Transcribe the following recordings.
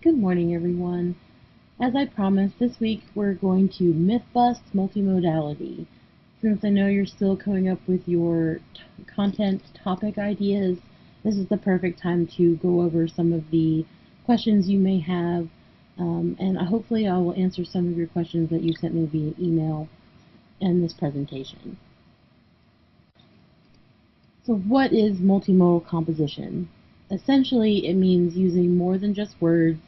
Good morning, everyone. As I promised, this week we're going to myth bust multimodality. Since I know you're still coming up with your content topic ideas, this is the perfect time to go over some of the questions you may have, and hopefully I will answer some of your questions that you sent me via email in this presentation. So what is multimodal composition? Essentially, it means using more than just words,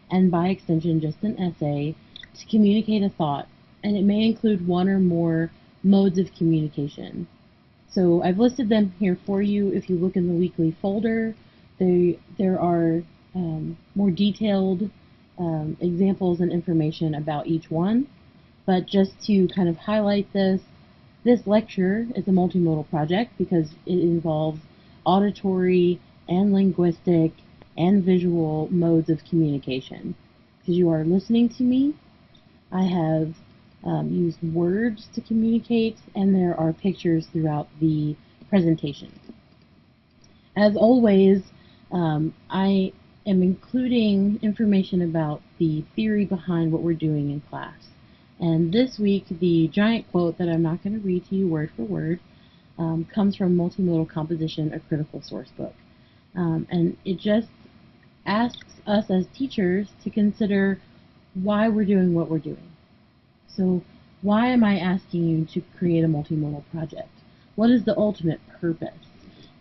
and by extension just an essay, to communicate a thought, and it may include one or more modes of communication. So I've listed them here for you. If you look in the weekly folder, there are more detailed examples and information about each one. But just to kind of highlight this lecture is a multimodal project because it involves auditory and linguistic and visual modes of communication. Because you are listening to me, I have used words to communicate, and there are pictures throughout the presentation. As always, I am including information about the theory behind what we're doing in class. And this week, the giant quote that I'm not going to read to you word for word comes from Multimodal Composition, a critical source book. And it just asks us as teachers to consider why we're doing what we're doing. So why am I asking you to create a multimodal project? What is the ultimate purpose?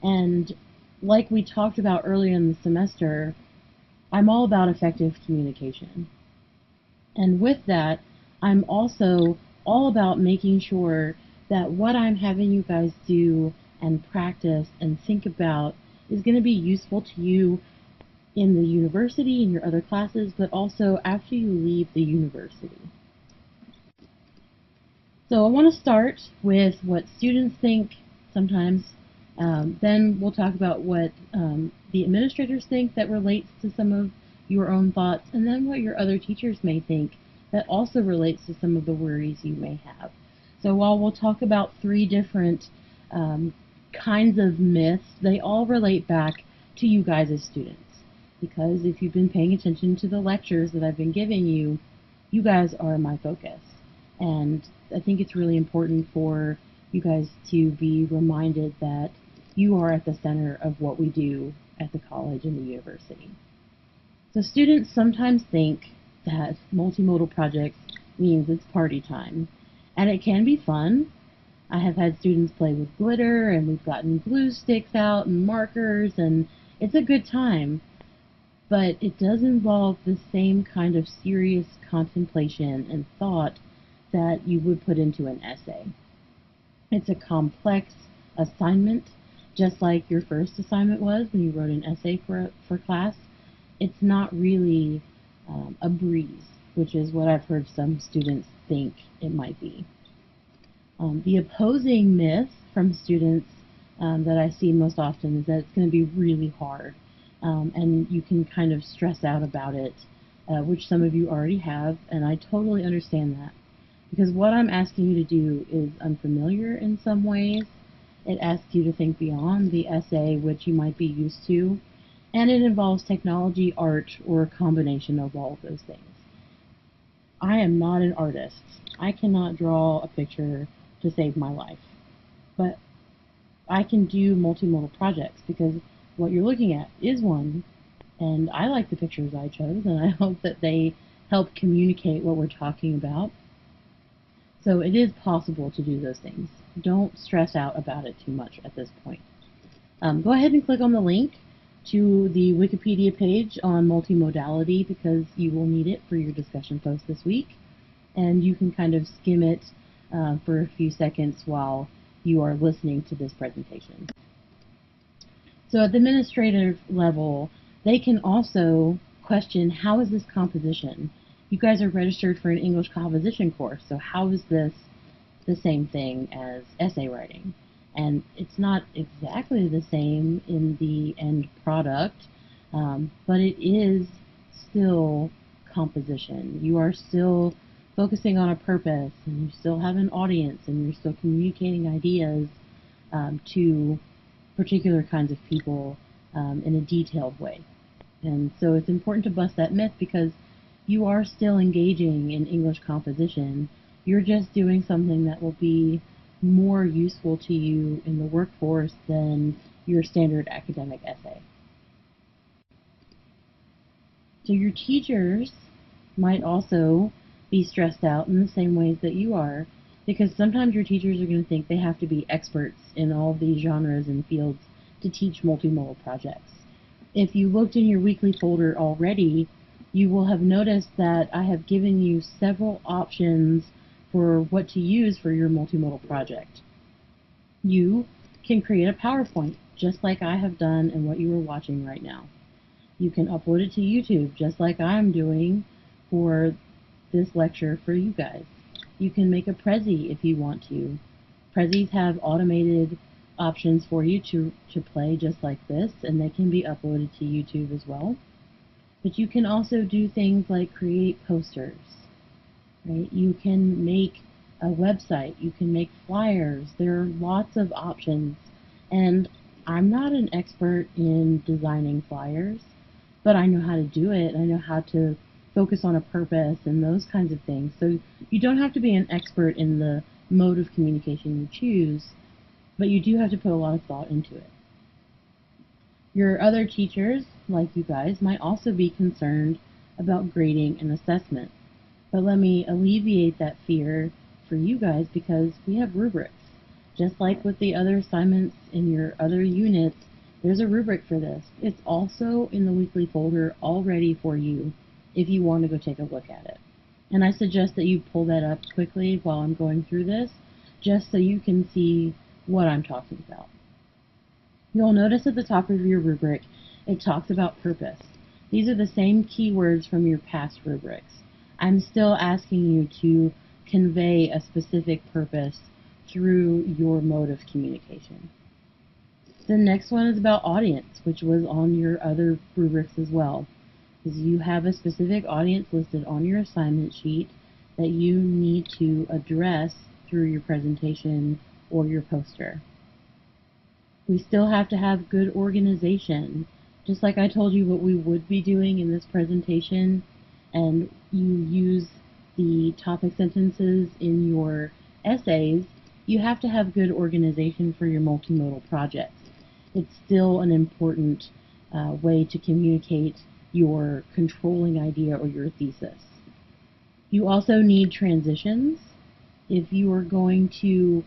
And like we talked about earlier in the semester, I'm all about effective communication. And with that, I'm also all about making sure that what I'm having you guys do and practice and think about is going to be useful to you in the university, in your other classes, but also after you leave the university. So I want to start with what students think sometimes. Then we'll talk about what the administrators think that relates to some of your own thoughts, and then what your other teachers may think that also relates to some of the worries you may have. So while we'll talk about three different kinds of myths, they all relate back to you guys as students. Because if you've been paying attention to the lectures that I've been giving you, you guys are my focus. And I think it's really important for you guys to be reminded that you are at the center of what we do at the college and the university. So students sometimes think that multimodal projects means it's party time. And it can be fun. I have had students play with glitter, and we've gotten glue sticks out and markers, and it's a good time. But it does involve the same kind of serious contemplation and thought that you would put into an essay. It's a complex assignment, just like your first assignment was when you wrote an essay for class. It's not really a breeze, which is what I've heard some students think it might be. The opposing myth from students that I see most often is that it's going to be really hard. And you can kind of stress out about it, which some of you already have, and I totally understand that. Because what I'm asking you to do is unfamiliar in some ways. It asks you to think beyond the essay, which you might be used to, and it involves technology, art, or a combination of all of those things. I am not an artist. I cannot draw a picture to save my life. But I can do multimodal projects because what you're looking at is one, and I like the pictures I chose, and I hope that they help communicate what we're talking about. So it is possible to do those things. Don't stress out about it too much at this point. Go ahead and click on the link to the Wikipedia page on multimodality because you will need it for your discussion post this week, and you can kind of skim it for a few seconds while you are listening to this presentation. So at the administrative level, they can also question, how is this composition? You guys are registered for an English composition course, so how is this the same thing as essay writing? And it's not exactly the same in the end product, but it is still composition. You are still focusing on a purpose, and you still have an audience, and you're still communicating ideas to particular kinds of people in a detailed way. And so it's important to bust that myth because you are still engaging in English composition. You're just doing something that will be more useful to you in the workforce than your standard academic essay. So your teachers might also be stressed out in the same ways that you are, because sometimes your teachers are going to think they have to be experts in all these genres and fields to teach multimodal projects. If you looked in your weekly folder already, you will have noticed that I have given you several options for what to use for your multimodal project. You can create a PowerPoint, just like I have done and what you are watching right now. You can upload it to YouTube, just like I'm doing for this lecture for you guys. You can make a Prezi if you want to. Prezis have automated options for you to play just like this, and they can be uploaded to YouTube as well. But you can also do things like create posters, right? You can make a website, you can make flyers. There are lots of options, and I'm not an expert in designing flyers, but I know how to do it. I know how to focus on a purpose and those kinds of things. So you don't have to be an expert in the mode of communication you choose, but you do have to put a lot of thought into it. Your other teachers, like you guys, might also be concerned about grading and assessment. But let me alleviate that fear for you guys because we have rubrics. Just like with the other assignments in your other units, there's a rubric for this. It's also in the weekly folder all ready for you if you want to go take a look at it. And I suggest that you pull that up quickly while I'm going through this, just so you can see what I'm talking about. You'll notice at the top of your rubric, it talks about purpose. These are the same keywords from your past rubrics. I'm still asking you to convey a specific purpose through your mode of communication. The next one is about audience, which was on your other rubrics as well. Because you have a specific audience listed on your assignment sheet that you need to address through your presentation or your poster. We still have to have good organization. Just like I told you what we would be doing in this presentation, and you use the topic sentences in your essays, you have to have good organization for your multimodal projects. It's still an important way to communicate your controlling idea or your thesis. You also need transitions. If you are going to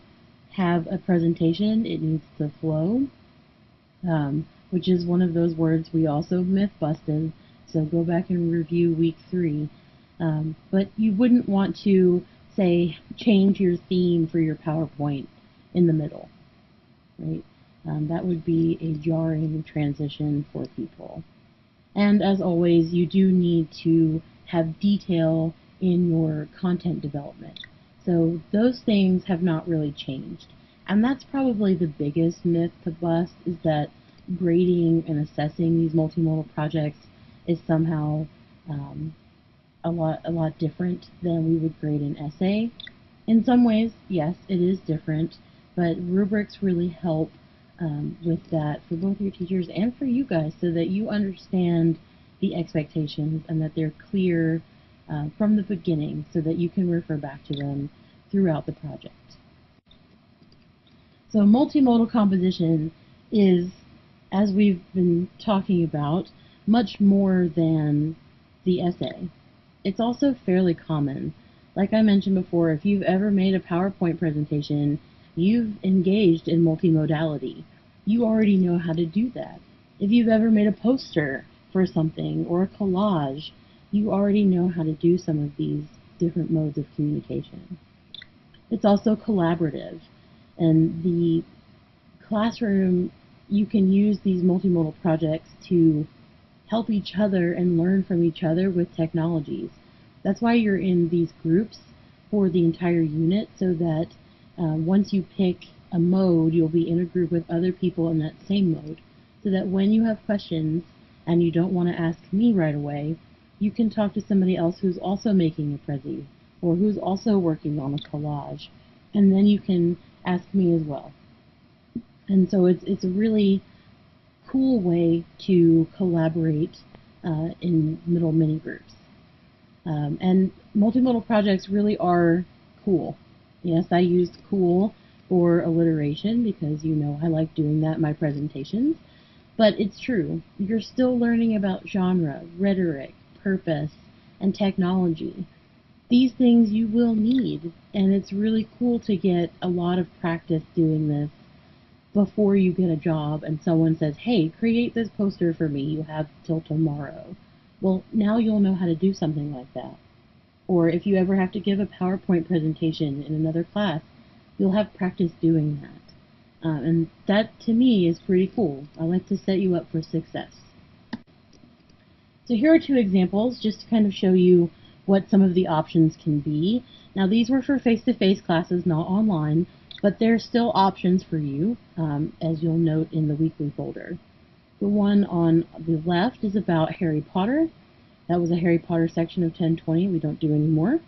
have a presentation, it needs to flow, which is one of those words we also myth busted, so go back and review week 3. But you wouldn't want to, say, change your theme for your PowerPoint in the middle, right? That would be a jarring transition for people. And as always, you do need to have detail in your content development. So those things have not really changed. And that's probably the biggest myth to bust, is that grading and assessing these multimodal projects is somehow a lot different than we would grade an essay. In some ways, yes, it is different, but rubrics really help with that for both your teachers and for you guys, so that you understand the expectations and that they're clear from the beginning, so that you can refer back to them throughout the project. So multimodal composition is, as we've been talking about, much more than the essay. It's also fairly common. Like I mentioned before, if you've ever made a PowerPoint presentation, you've engaged in multimodality. You already know how to do that. If you've ever made a poster for something or a collage, you already know how to do some of these different modes of communication. It's also collaborative. And the classroom, you can use these multimodal projects to help each other and learn from each other with technologies. That's why you're in these groups for the entire unit, so that once you pick a mode, you'll be in a group with other people in that same mode, so that when you have questions and you don't want to ask me right away, you can talk to somebody else who's also making a Prezi or who's also working on a collage, and then you can ask me as well. And so it's a really cool way to collaborate in middle mini groups. And multimodal projects really are cool. Yes, I used cool for alliteration because you know I like doing that in my presentations. But it's true. You're still learning about genre, rhetoric, purpose, and technology. These things you will need, and it's really cool to get a lot of practice doing this before you get a job and someone says, hey, create this poster for me, you have till tomorrow. Well, now you'll know how to do something like that. Or if you ever have to give a PowerPoint presentation in another class, you'll have practice doing that. And that, to me, is pretty cool. I like to set you up for success. So here are two examples just to kind of show you what some of the options can be. Now, these were for face-to-face classes, not online, but there's still options for you, as you'll note in the weekly folder. The one on the left is about Harry Potter. That was a Harry Potter section of 1020 we don't do anymore,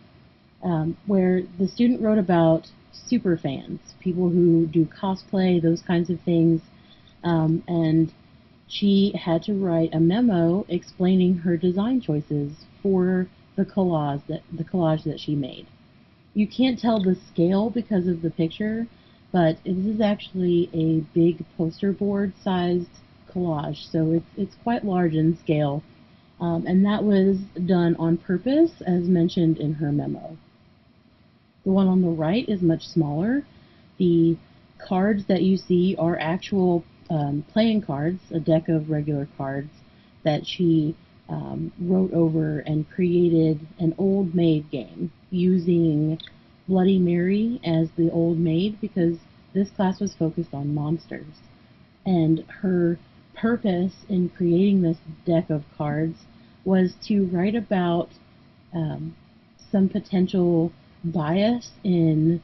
where the student wrote about super fans, people who do cosplay, those kinds of things, and she had to write a memo explaining her design choices for the collage that she made. You can't tell the scale because of the picture, but this is actually a big poster board sized collage, so it's quite large in scale, and that was done on purpose as mentioned in her memo. The one on the right is much smaller. The cards that you see are actual playing cards, a deck of regular cards that she wrote over and created an old maid game using Bloody Mary as the old maid because this class was focused on monsters. And her purpose in creating this deck of cards was to write about some potential bias in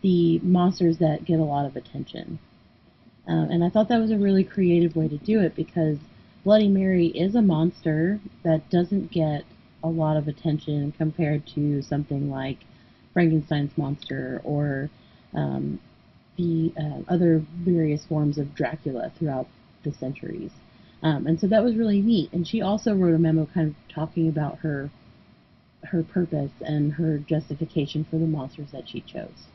the monsters that get a lot of attention. And I thought that was a really creative way to do it because Bloody Mary is a monster that doesn't get a lot of attention compared to something like Frankenstein's monster or the other various forms of Dracula throughout the centuries. And so that was really neat. And she also wrote a memo kind of talking about her purpose and her justification for the monsters that she chose.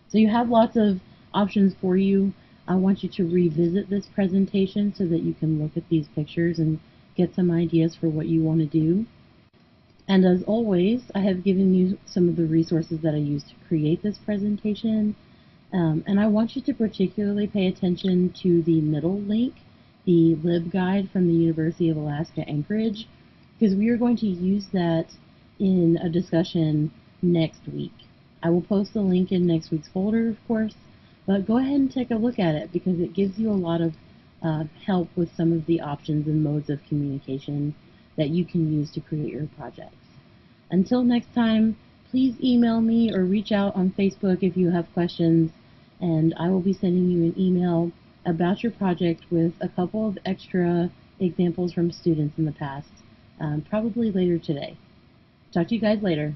So you have lots of options for you. I want you to revisit this presentation so that you can look at these pictures and get some ideas for what you want to do. And as always, I have given you some of the resources that I used to create this presentation. And I want you to particularly pay attention to the middle link, the LibGuide from the University of Alaska Anchorage, because we are going to use that in a discussion next week. I will post the link in next week's folder, of course, but go ahead and take a look at it because it gives you a lot of help with some of the options and modes of communication that you can use to create your projects. Until next time, please email me or reach out on Facebook if you have questions, and I will be sending you an email about your project with a couple of extra examples from students in the past, probably later today. Talk to you guys later.